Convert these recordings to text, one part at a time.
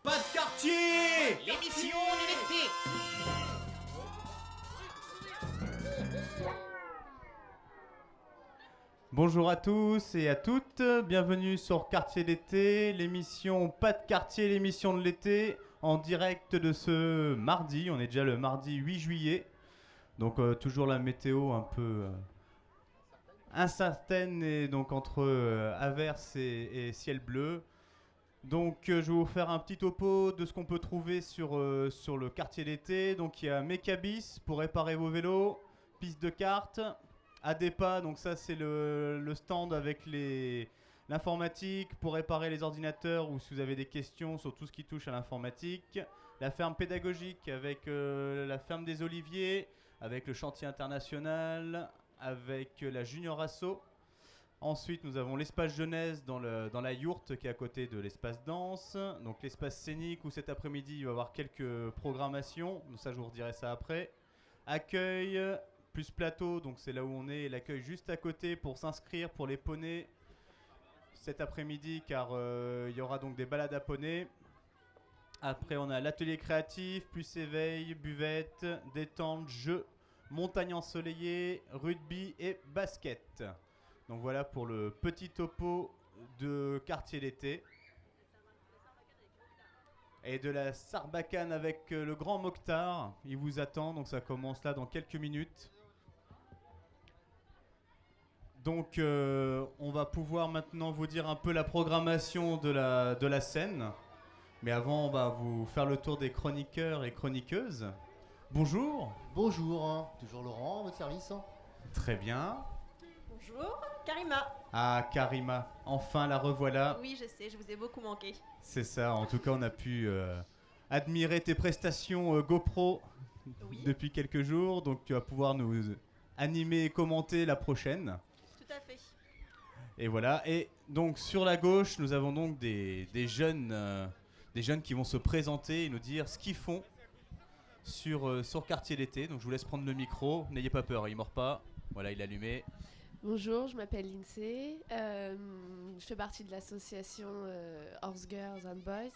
Pas de quartier. L'émission de l'été. Bonjour à tous et à toutes, bienvenue sur Quartier d'été, l'émission Pas de quartier, l'émission de l'été, en direct de ce mardi, on est déjà le mardi 8 juillet, donc toujours la météo un peu incertaine et donc entre averses et ciel bleu. Donc je vais vous faire un petit topo de ce qu'on peut trouver sur le quartier d'été. Donc il y a Mekabis pour réparer vos vélos, piste de cartes, Adepa, donc ça c'est le stand avec l'informatique pour réparer les ordinateurs ou si vous avez des questions sur tout ce qui touche à l'informatique. La ferme pédagogique avec la ferme des Oliviers, avec le chantier international, avec la Junior Asso. Ensuite, nous avons l'espace jeunesse dans la yourte qui est à côté de l'espace danse. Donc l'espace scénique où cet après-midi il va y avoir quelques programmations. Donc ça, je vous redirai ça après. Accueil plus plateau, donc c'est là où on est. Et l'accueil juste à côté pour s'inscrire pour les poneys cet après-midi car il y aura donc des balades à poneys. Après, on a l'atelier créatif, plus éveil, buvette, détente, jeux, montagne ensoleillée, rugby et basket. Donc voilà pour le petit topo de quartier d'été. Et de la Sarbacane avec le grand Mokhtar. Il vous attend, donc ça commence là dans quelques minutes. Donc on va pouvoir maintenant vous dire un peu la programmation de la scène. Mais avant, on va vous faire le tour des chroniqueurs et chroniqueuses. Bonjour. Bonjour, toujours Laurent, à votre service. Très bien. Bonjour, Karima. Ah, Karima, enfin la revoilà. Oui, je sais, je vous ai beaucoup manqué. C'est ça, en tout cas, on a pu admirer tes prestations GoPro depuis quelques jours. Donc tu vas pouvoir nous animer et commenter la prochaine. Tout à fait. Et voilà, et donc sur la gauche, nous avons donc des jeunes qui vont se présenter et nous dire ce qu'ils font sur Quartier d'été. Donc je vous laisse prendre le micro, n'ayez pas peur, il mord pas. Voilà, il est allumé. Bonjour, je m'appelle Lindsay, je fais partie de l'association Horse Girls and Boys.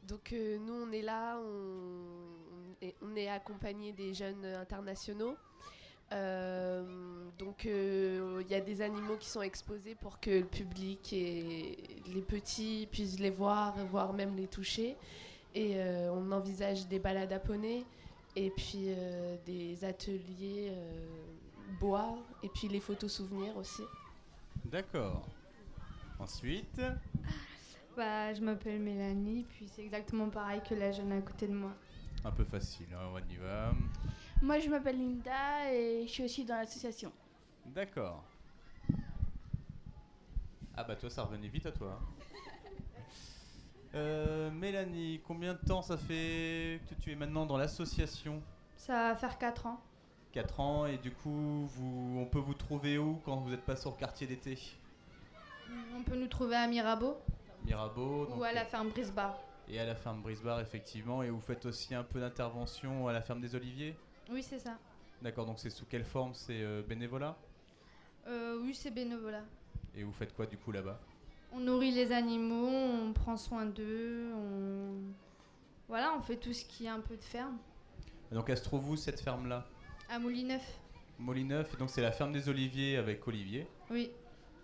Donc nous on est là, on est accompagné des jeunes internationaux. Donc il y a des animaux qui sont exposés pour que le public et les petits puissent les voir, voire même les toucher. Et on envisage des balades à poney et puis des ateliers bois et puis les photos souvenirs aussi. D'accord. Ensuite, Je m'appelle Mélanie, puis c'est exactement pareil que la jeune à côté de moi. un peu facile, hein, on y va. Moi, je m'appelle Linda et je suis aussi dans l'association. D'accord. Ah bah toi, ça revenait vite à toi. Mélanie, combien de temps ça fait que tu es maintenant dans l'association ? Ça va faire 4 ans. 4 ans, et du coup, on peut vous trouver où quand vous n'êtes pas sur Quartier d'été ? On peut nous trouver à Mirabeau Mirabeau ou à la ferme Brisbar. Et à la ferme Brisbar, effectivement. Et vous faites aussi un peu d'intervention à la ferme des Oliviers ? Oui, c'est ça. D'accord, donc c'est sous quelle forme ? C'est bénévolat ? Oui, c'est bénévolat. Et vous faites quoi du coup là-bas ? On nourrit les animaux, on prend soin d'eux, Voilà, on fait tout ce qui est un peu de ferme. Et donc elle se trouve où cette ferme-là ? À Moulineuf. Moulineuf, et donc c'est la ferme des Oliviers avec Olivier. Oui,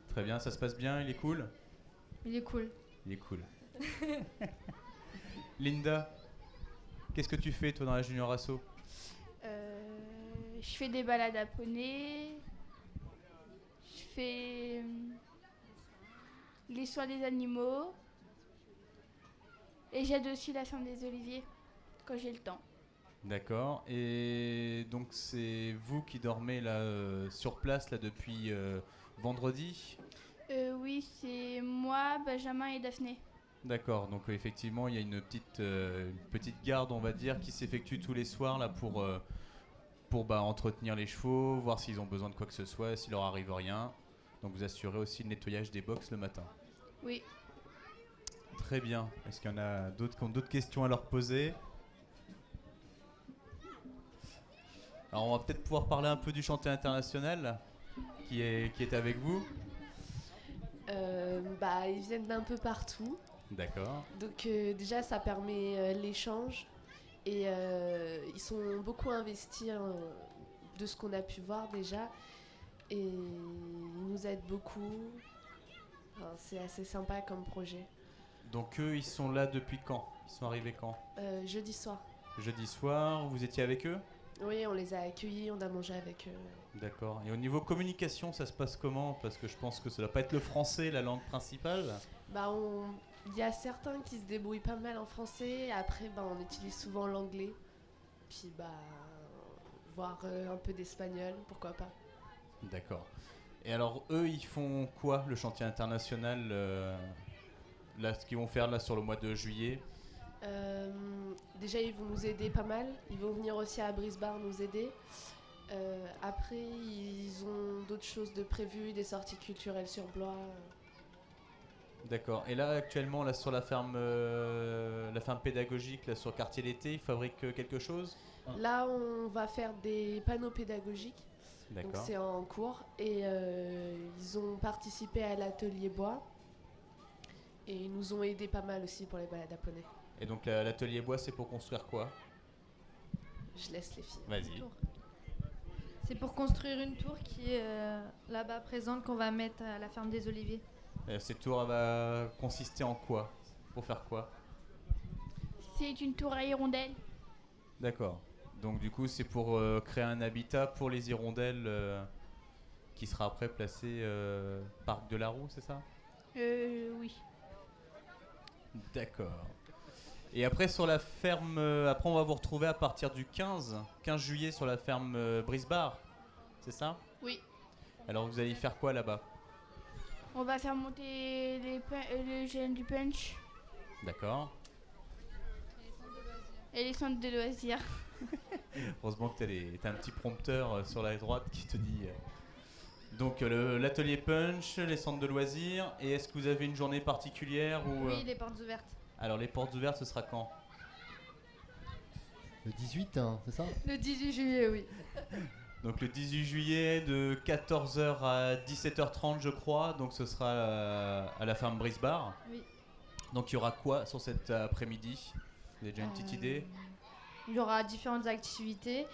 Très bien, ça se passe bien, il est cool ? il est cool. Il est cool. Linda, qu'est-ce que tu fais toi dans la Junior Asso ? Je fais des balades à poney. Je fais les soins des animaux. Et j'aide aussi la ferme des Oliviers quand j'ai le temps. D'accord, et donc c'est vous qui dormez là sur place là depuis vendredi ? Oui, c'est moi, Benjamin et Daphné. D'accord, donc effectivement il y a une petite garde on va dire qui s'effectue tous les soirs là pour entretenir les chevaux, voir s'ils ont besoin de quoi que ce soit, s'il leur arrive rien. Donc vous assurez aussi le nettoyage des box le matin. Oui. Très bien, est-ce qu'il y en a d'autres qui ont d'autres questions à leur poser ? Alors on va peut-être pouvoir parler un peu du chantier international là, qui est avec vous. Ils viennent d'un peu partout. D'accord. Donc déjà, ça permet l'échange et ils sont beaucoup investis de ce qu'on a pu voir déjà et ils nous aident beaucoup. Enfin, c'est assez sympa comme projet. Donc eux, ils sont là depuis quand? Ils sont arrivés quand? Jeudi soir. Jeudi soir, vous étiez avec eux? Oui, on les a accueillis, on a mangé avec eux. D'accord. Et au niveau communication, ça se passe comment? Parce que je pense que ça doit pas être le français, la langue principale. Bah, il y a certains qui se débrouillent pas mal en français. Après, bah, on utilise souvent l'anglais. Puis, bah, voir un peu d'espagnol, pourquoi pas. D'accord. Et alors, eux, ils font quoi, le chantier international, là, ce qu'ils vont faire là sur le mois de juillet? Déjà, ils vont nous aider pas mal. Ils vont venir aussi à Brisbane nous aider. Après, ils ont d'autres choses de prévues, des sorties culturelles sur Blois. D'accord. Et là, actuellement, là, sur la ferme pédagogique, là, sur Quartier l'été, ils fabriquent quelque chose? Là, on va faire des panneaux pédagogiques. Donc, D'accord. c'est en cours. Et ils ont participé à l'atelier bois. Et ils nous ont aidés pas mal aussi pour les balades à poney. Et donc, l'atelier bois, c'est pour construire quoi? Je laisse les filles. Vas-y. C'est pour construire une tour qui est là-bas présente qu'on va mettre à la ferme des Oliviers. Cette tour, elle va consister en quoi? Pour faire quoi? C'est une tour à hirondelles. D'accord. Donc du coup, c'est pour créer un habitat pour les hirondelles qui sera après placé parc de la Roue, c'est ça? Oui. D'accord. Et après sur la ferme, après on va vous retrouver à partir du 15 juillet sur la ferme Brisbane, c'est ça? Oui. Alors vous allez faire quoi là-bas? On va faire monter les jeunes du punch D'accord. et les centres de loisirs. Heureusement que t'as un petit prompteur sur la droite qui te dit... Donc l'atelier punch, les centres de loisirs, et est-ce que vous avez une journée particulière ou Oui, les portes ouvertes. Alors les portes ouvertes, ce sera quand? Le 18, hein, c'est ça? Le 18 juillet, oui. Donc le 18 juillet de 14h à 17h30 je crois, donc ce sera à la ferme Brisbane. Oui. Donc il y aura quoi sur cet après-midi? Vous avez déjà une petite idée? Il y aura différentes activités.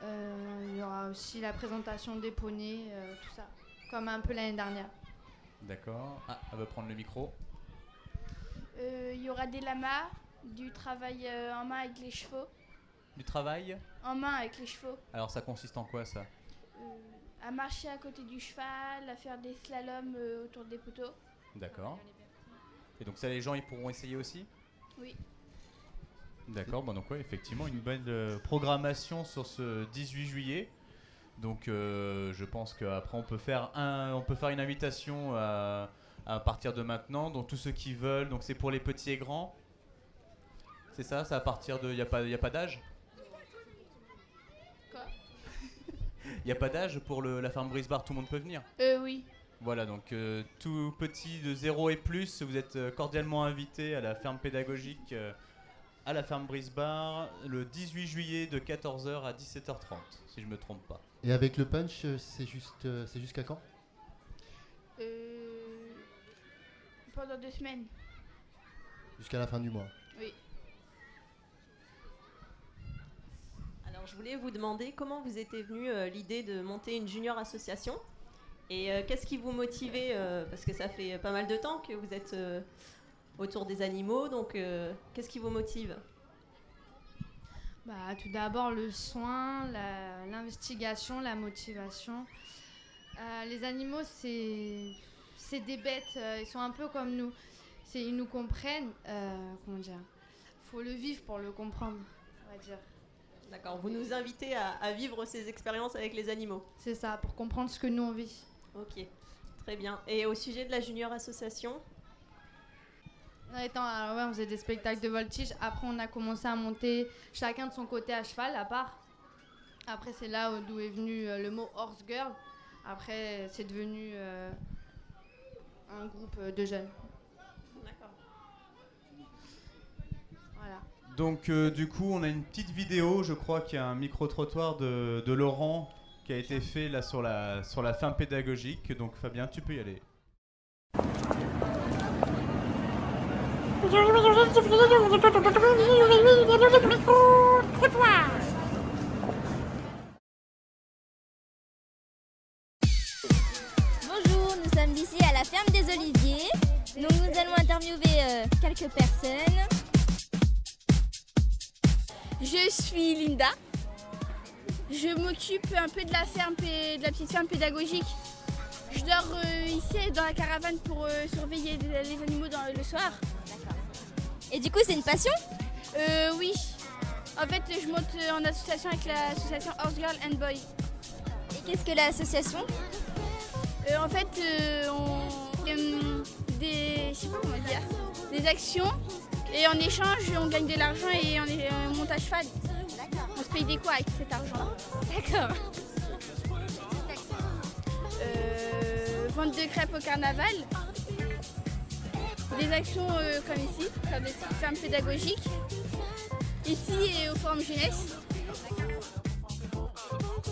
Il y aura aussi la présentation des poneys, tout ça. Comme un peu l'année dernière. D'accord. Ah, elle va prendre le micro. Il y aura des lamas, du travail en main avec les chevaux. Du travail? En main avec les chevaux. Alors ça consiste en quoi ça? À marcher à côté du cheval, à faire des slaloms autour des poteaux. D'accord. Et donc ça les gens ils pourront essayer aussi? Oui. D'accord, bon donc ouais, effectivement une belle programmation sur ce 18 juillet. Donc je pense qu'après on peut faire une invitation à partir de maintenant. Donc tous ceux qui veulent, donc c'est pour les petits et grands. C'est ça, c'est à partir de... Il n'y a pas d'âge? Quoi? Il n'y a pas d'âge pour la ferme Brisbane, tout le monde peut venir? Oui. Voilà, donc tout petit de 0 et plus, vous êtes cordialement invités à la ferme pédagogique à la ferme Brisbane le 18 juillet de 14h à 17h30, si je me trompe pas. Et avec le punch, c'est jusqu'à quand? Pendant 2 semaines. Jusqu'à la fin du mois. Oui. Alors, je voulais vous demander comment vous était venue l'idée de monter une junior association et qu'est-ce qui vous motivait parce que ça fait pas mal de temps que vous êtes autour des animaux, donc qu'est-ce qui vous motive? Bah, tout d'abord, le soin, l'investigation, la motivation. Les animaux, c'est des bêtes, ils sont un peu comme nous. Ils nous comprennent, comment dire, faut le vivre pour le comprendre, on va dire. D'accord, vous nous invitez à vivre ces expériences avec les animaux. C'est ça, pour comprendre ce que nous on vit. Ok, très bien. Et au sujet de la junior association? On faisait des spectacles de voltige. Après, on a commencé à monter chacun de son côté à cheval, à part. Après, c'est là d'où est venu le mot horse girl. Après, c'est devenu un groupe de jeunes. D'accord. Voilà. Donc du coup on a une petite vidéo, je crois qu'il y a un micro-trottoir de Laurent qui a été fait là sur la ferme pédagogique, donc Fabien tu peux y aller. Bonjour, nous sommes ici à la ferme des Oliviers. Donc nous allons interviewer quelques personnes. Je suis Linda. Je m'occupe un peu de la ferme de la petite ferme pédagogique. Je dors ici dans la caravane pour surveiller les animaux le soir. D'accord. Et du coup, c'est une passion? Oui. En fait, je monte en association avec l'association Horse Girl and Boy. Et qu'est-ce que l'association? En fait, on je sais pas comment dire, des actions et en échange, on gagne de l'argent et on monte à cheval. D'accord. On se paye des quoi avec cet argent? D'accord. Vente de crêpes au carnaval. Des actions comme ici, comme des petites fermes pédagogiques. Ici et au Forum Jeunesse.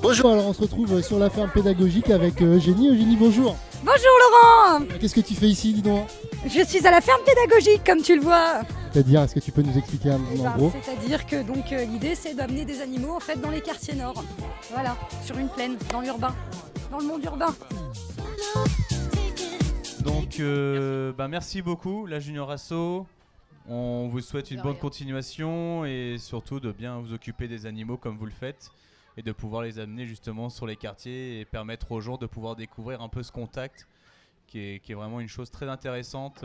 Bonjour, alors on se retrouve sur la ferme pédagogique avec Eugénie. Eugénie, bonjour. Bonjour Laurent, Qu'est-ce que tu fais ici, dis donc? je suis à la ferme pédagogique comme tu le vois. C'est-à-dire, est-ce que tu peux nous expliquer en gros? C'est-à-dire que donc l'idée c'est d'amener des animaux en fait dans les quartiers nord. Voilà, sur une plaine, dans l'urbain, dans le monde urbain. Donc, merci beaucoup, la Junior Asso. On vous souhaite une De bonne rien. continuation et surtout de bien vous occuper des animaux comme vous le faites et de pouvoir les amener justement sur les quartiers et permettre aux gens de pouvoir découvrir un peu ce contact qui est vraiment une chose très intéressante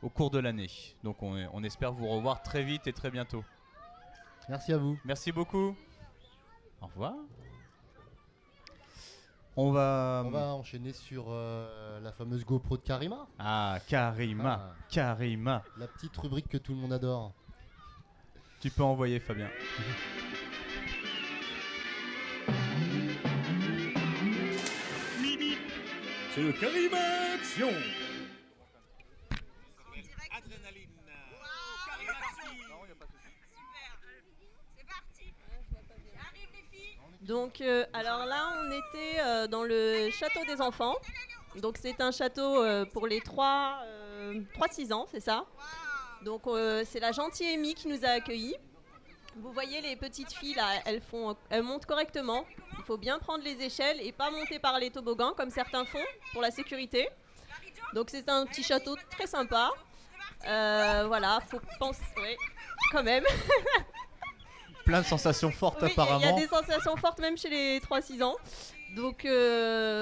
au cours de l'année. Donc, on espère vous revoir très vite et très bientôt. Merci à vous. Merci beaucoup. Au revoir. On va enchaîner sur la fameuse GoPro de Karima. Ah, Karima. Ah. Karima. La petite rubrique que tout le monde adore. Tu peux envoyer, Fabien. C'est le Karima Action. Donc, alors là, on était dans le château des enfants. Donc, c'est un château pour les 3-6 ans, c'est ça. Donc, c'est la gentille Amy qui nous a accueillis. Vous voyez les petites filles là, elles montent correctement. Il faut bien prendre les échelles et pas monter par les toboggans comme certains font pour la sécurité. Donc, c'est un petit château très sympa. Voilà, faut penser, ouais, quand même. Plein de sensations fortes Oui, apparemment. il y a des sensations fortes même chez les 3-6 ans. Donc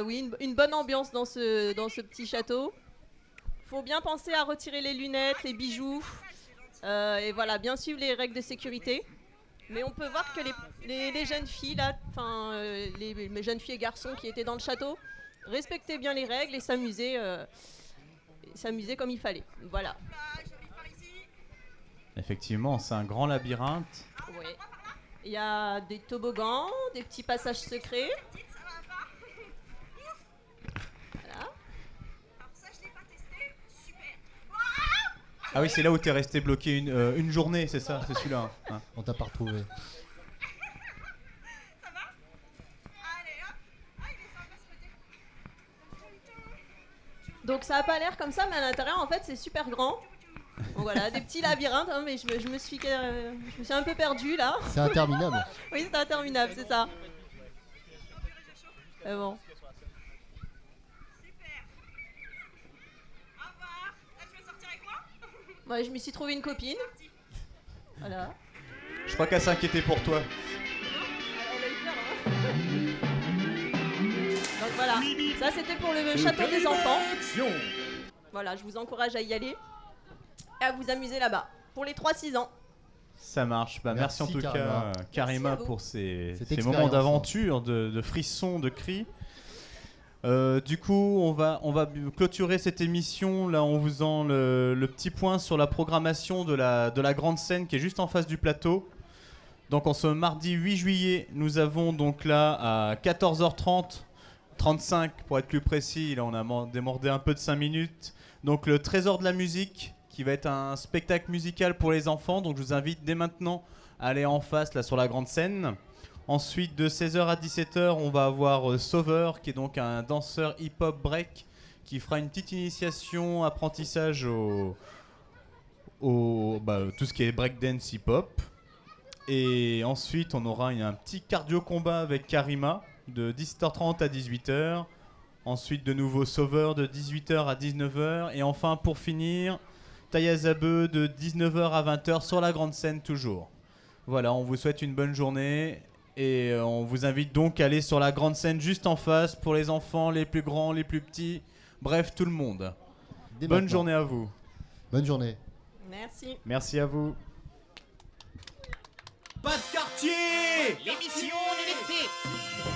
oui, une bonne ambiance dans ce petit château. Faut bien penser à retirer les lunettes, les bijoux. Et voilà, bien suivre les règles de sécurité. Mais on peut voir que les jeunes filles, là, les jeunes filles et garçons qui étaient dans le château, respectaient bien les règles et s'amusaient comme il fallait. Voilà. Effectivement, c'est un grand labyrinthe. Ouais. Il y a des toboggans, des petits passages secrets. Voilà. Ah oui, c'est là où t'es resté bloqué une journée, c'est ça, c'est celui-là. Hein. On t'a pas retrouvé. Donc ça a pas l'air comme ça, mais à l'intérieur, en fait, c'est super grand. Donc voilà, des petits labyrinthes, hein, mais je me suis un peu perdue là. C'est interminable. Oui, c'est interminable, c'est ça. Mais bon. Ouais, je me suis trouvé une copine. Voilà. Je crois qu'elle s'inquiétait pour toi. Elle a eu peur, hein. Donc voilà, ça c'était pour le château des enfants. Action. Voilà, je vous encourage à y aller et à vous amuser là-bas. Pour les 3-6 ans. Ça marche. Merci en tout Karima. cas, Karima, Merci à vous. pour ces Cette moments expérience. d'aventure, de frissons, de cris. Du coup, on va clôturer cette émission là en vous faisant le petit point sur la programmation de la grande scène qui est juste en face du plateau. Donc en ce mardi 8 juillet, nous avons donc là à 14h30, 35 pour être plus précis, là on a démordé un peu de 5 minutes. Donc le Trésor de la musique qui va être un spectacle musical pour les enfants. Donc je vous invite dès maintenant à aller en face là sur la grande scène. Ensuite, de 16h à 17h, on va avoir Sauveur, qui est donc un danseur hip-hop break, qui fera une petite initiation, apprentissage tout ce qui est breakdance hip-hop. Et ensuite, on aura un petit cardio-combat avec Karima de 17h30 à 18h. Ensuite, de nouveau Sauveur de 18h à 19h. Et enfin, pour finir, Tayazabe de 19h à 20h sur la grande scène toujours. Voilà, on vous souhaite une bonne journée. Et on vous invite donc à aller sur la grande scène juste en face pour les enfants, les plus grands, les plus petits. Bref, tout le monde. Bonne journée à vous. Bonne journée. Merci. Merci à vous. Pas de quartier, l'émission de l'été.